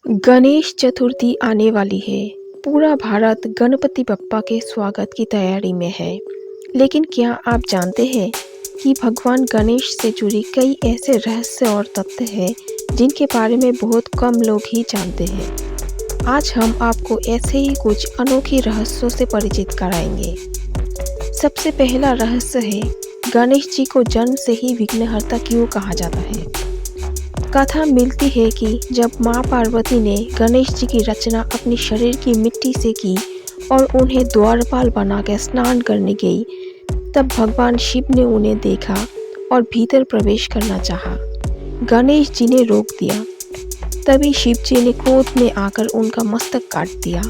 गणेश चतुर्थी आने वाली है। पूरा भारत गणपति बप्पा के स्वागत की तैयारी में है। लेकिन क्या आप जानते हैं कि भगवान गणेश से जुड़ी कई ऐसे रहस्य और तथ्य हैं जिनके बारे में बहुत कम लोग ही जानते हैं। आज हम आपको ऐसे ही कुछ अनोखे रहस्यों से परिचित कराएंगे। सबसे पहला रहस्य है, गणेश जी को जन्म से ही विघ्नहर्ता क्यों कहा जाता है। कथा मिलती है कि जब माँ पार्वती ने गणेश जी की रचना अपने शरीर की मिट्टी से की और उन्हें द्वारपाल बनाकर स्नान करने गई, तब भगवान शिव ने उन्हें देखा और भीतर प्रवेश करना चाहा। गणेश जी ने रोक दिया। तभी शिव जी ने क्रोध में आकर उनका मस्तक काट दिया।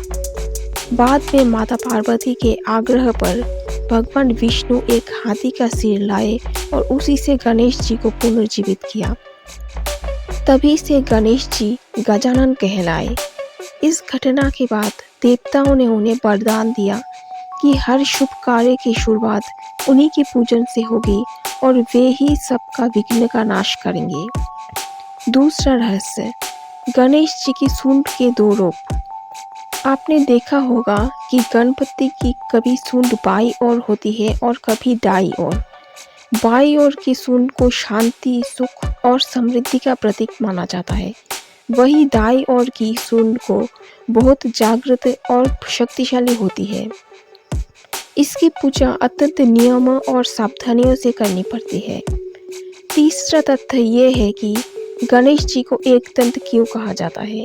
बाद में माता पार्वती के आग्रह पर भगवान विष्णु एक हाथी का सिर लाए और उसी से गणेश जी को पुनर्जीवित किया। तभी से गणेश जी गजानन कहलाए। इस घटना के बाद देवताओं ने उन्हें वरदान दिया कि हर शुभ कार्य की शुरुआत उन्हीं के पूजन से होगी और वे ही सबका विघ्न का नाश करेंगे। दूसरा रहस्य, गणेश जी की सूंड के दो रूप। आपने देखा होगा कि गणपति की कभी सूंड बाईं ओर होती है और कभी दाईं ओर। बाईं ओर की सूंड को शांति, सुख और समृद्धि का प्रतीक माना जाता है। वही दाईं ओर की सूंड को बहुत जागृत और शक्तिशाली होती है। इसकी पूजा अत्यंत नियमों और सावधानियों से करनी पड़ती है। तीसरा तथ्य ये है कि गणेश जी को एकदंत क्यों कहा जाता है।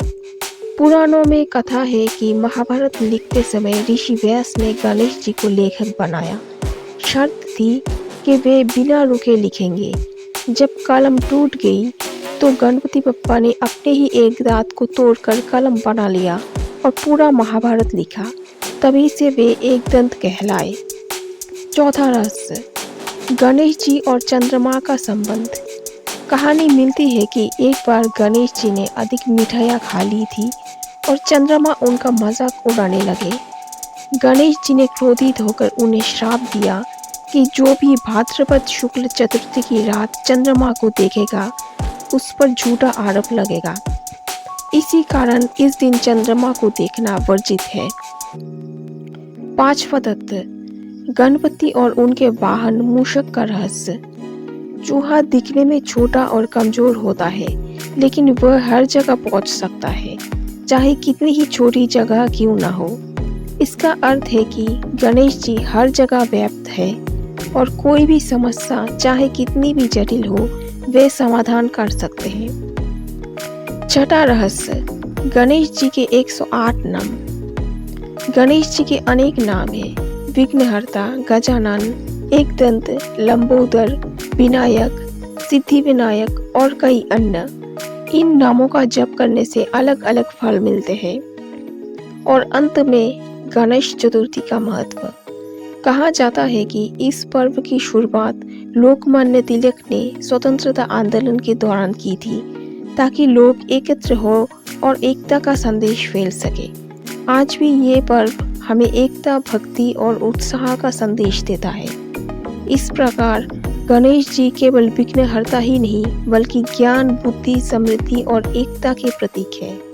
पुराणों में कथा है कि महाभारत लिखते समय ऋषि व्यास ने गणेश जी को लेखक बनाया। शर्त थी कि वे बिना रुके लिखेंगे। जब कलम टूट गई तो गणपति बप्पा ने अपने ही एक दांत को तोड़कर कलम बना लिया और पूरा महाभारत लिखा। तभी से वे एकदंत कहलाए। चौथा रहस्य, गणेश जी और चंद्रमा का संबंध। कहानी मिलती है कि एक बार गणेश जी ने अधिक मिठाइयाँ खा ली थी और चंद्रमा उनका मजाक उड़ाने लगे। गणेश जी ने क्रोधित होकर उन्हें श्राप दिया कि जो भी भाद्रपद शुक्ल चतुर्थी की रात चंद्रमा को देखेगा उस पर झूठा आरोप लगेगा। इसी कारण इस दिन चंद्रमा को देखना वर्जित है। पांचवा तथ्य, गणपति और उनके वाहन मूषक का रहस्य। चूहा दिखने में छोटा और कमजोर होता है, लेकिन वह हर जगह पहुंच सकता है, चाहे कितनी ही छोटी जगह क्यों न हो। इसका अर्थ है कि गणेश जी हर जगह व्याप्त है और कोई भी समस्या चाहे कितनी भी जटिल हो वे समाधान कर सकते हैं। छठा रहस्य, गणेश जी के 108 नाम। गणेश जी के अनेक नाम हैं। विघ्नहर्ता, गजानन, एकदंत, लंबोदर, विनायक, सिद्धि विनायक और कई अन्य। इन नामों का जप करने से अलग अलग फल मिलते हैं। और अंत में गणेश चतुर्थी का महत्व। कहा जाता है कि इस पर्व की शुरुआत लोकमान्य तिलक ने स्वतंत्रता आंदोलन के दौरान की थी, ताकि लोग एकत्र हो और एकता का संदेश फैल सके। आज भी ये पर्व हमें एकता, भक्ति और उत्साह का संदेश देता है। इस प्रकार गणेश जी केवल विघ्नहर्ता ही नहीं बल्कि ज्ञान, बुद्धि, समृद्धि और एकता के प्रतीक है।